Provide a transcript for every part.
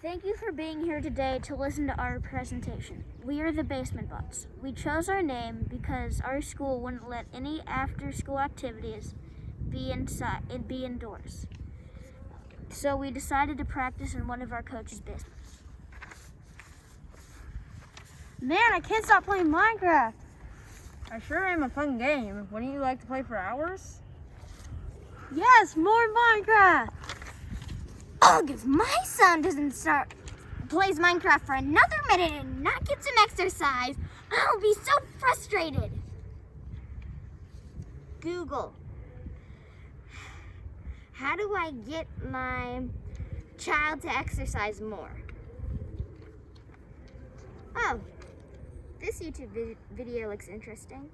Thank you for being here today to listen to our presentation. We are the Basement Bots. We chose our name because our school wouldn't let any after-school activities be indoors. So we decided to practice in one of our coach's basements. Man, I can't stop playing Minecraft. I sure am a fun game. Wouldn't you like to play for hours? Yes, more Minecraft. Ugh, if my son plays Minecraft for another minute and not get some exercise, I'll be so frustrated. Google, how do I get my child to exercise more? Oh, this YouTube video looks interesting.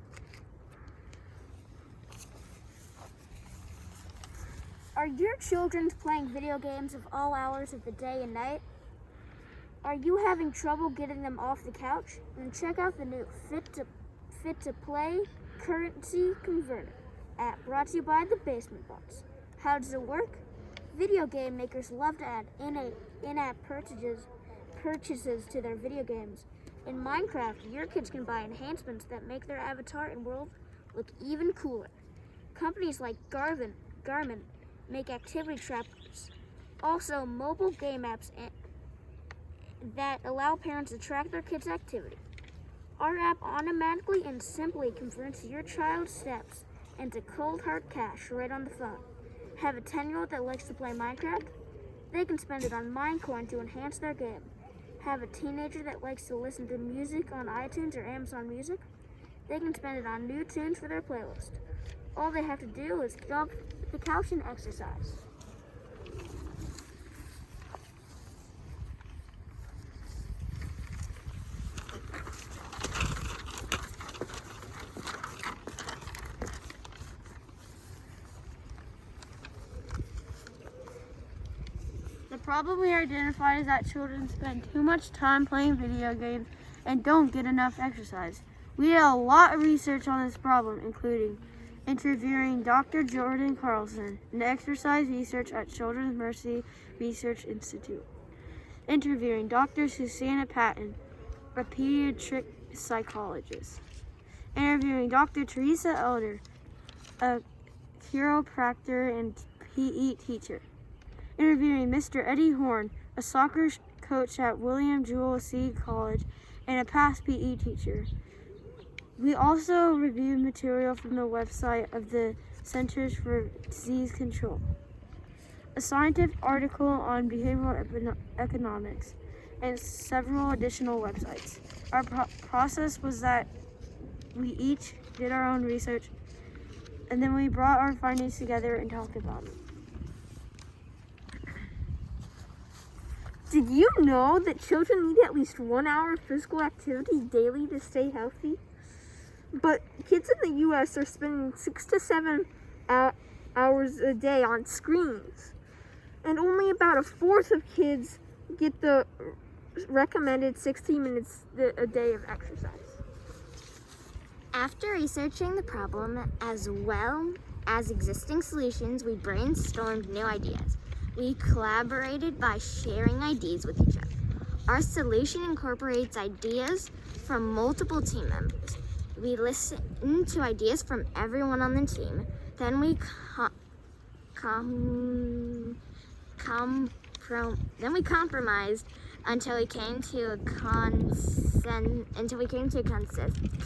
Are your children playing video games of all hours of the day and night? Are you having trouble getting them off the couch? Then check out the new Fit to Play Currency Converter app brought to you by the Basement Bots. How does it work? Video game makers love to add in-app purchases to their video games. In Minecraft, your kids can buy enhancements that make their avatar and world look even cooler. Companies like Garmin make activity trackers. Also, mobile game apps that allow parents to track their kids' activity. Our app automatically and simply converts your child's steps into cold hard cash right on the phone. Have a 10-year-old that likes to play Minecraft? They can spend it on Minecoin to enhance their game. Have a teenager that likes to listen to music on iTunes or Amazon Music? They can spend it on new tunes for their playlist. All they have to do is get off the couch and exercise. The problem we identified is that children spend too much time playing video games and don't get enough exercise. We did a lot of research on this problem, including interviewing Dr. Jordan Carlson, an exercise researcher at Children's Mercy Research Institute, interviewing Dr. Susanna Patton, a pediatric psychologist, interviewing Dr. Teresa Elder, a chiropractor and PE teacher, interviewing Mr. Eddie Horn, a soccer coach at William Jewell C. College and a past PE teacher. We also reviewed material from the website of the Centers for Disease Control, a scientific article on behavioral economics, and several additional websites. Our process was that we each did our own research, and then we brought our findings together and talked about them. Did you know that children need at least 1 hour of physical activity daily to stay healthy? But kids in the U.S. are spending 6 to 7 hours a day on screens. And only about a fourth of kids get the recommended 60 minutes a day of exercise. After researching the problem as well as existing solutions, we brainstormed new ideas. We collaborated by sharing ideas with each other. Our solution incorporates ideas from multiple team members. We listened to ideas from everyone on the team. Then we compromised until we came to a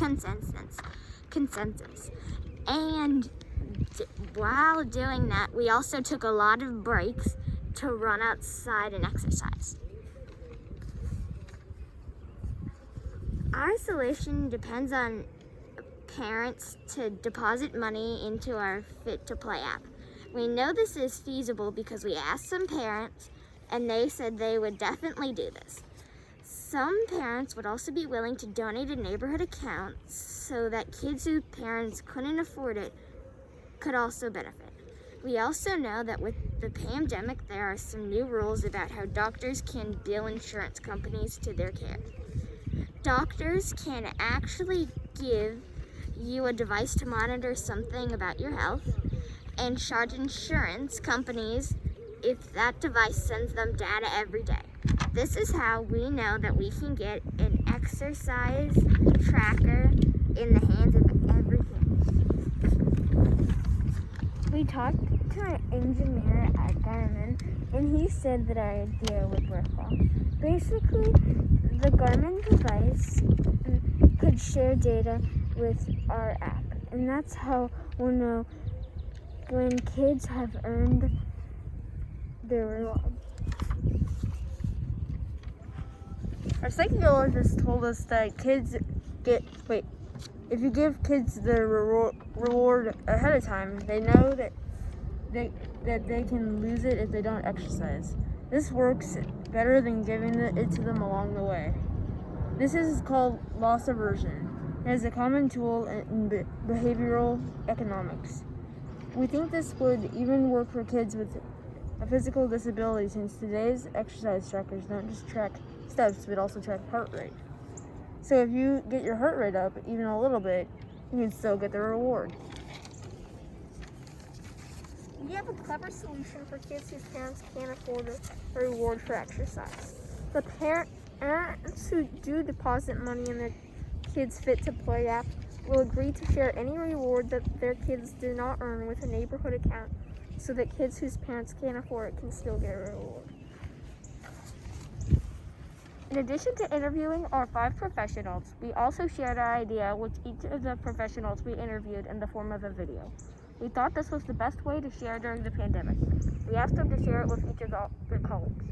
consensus. And while doing that, we also took a lot of breaks to run outside and exercise. Our solution depends on parents to deposit money into our Fit to Play app. We know this is feasible because we asked some parents and they said they would definitely do this. Some parents would also be willing to donate a neighborhood account so that kids whose parents couldn't afford it could also benefit. We also know that with the pandemic, there are some new rules about how doctors can bill insurance companies to their care. Doctors can actually give you a device to monitor something about your health and charge insurance companies if that device sends them data every day. This is how we know that we can get an exercise tracker in the hands of every kid. We talked to an engineer at Garmin, and he said that our idea would work well. Basically, the Garmin device could share data with our app, and that's how we'll know when kids have earned their reward. Our psychologist told us that if you give kids the reward ahead of time, they know that they can lose it if they don't exercise. This works better than giving it to them along the way. This is called loss aversion. It is a common tool in behavioral economics. We think this would even work for kids with a physical disability, since today's exercise trackers don't just track steps but also track heart rate. So if you get your heart rate up even a little bit, you can still get the reward. We have a clever solution for kids whose parents can't afford a reward for exercise. The parents who do deposit money in their kids' Fit to Play app will agree to share any reward that their kids do not earn with a neighborhood account, so that kids whose parents can't afford it can still get a reward. In addition to interviewing our 5 professionals, we also shared our idea with each of the professionals we interviewed in the form of a video. We thought this was the best way to share during the pandemic. We asked them to share it with each of their colleagues.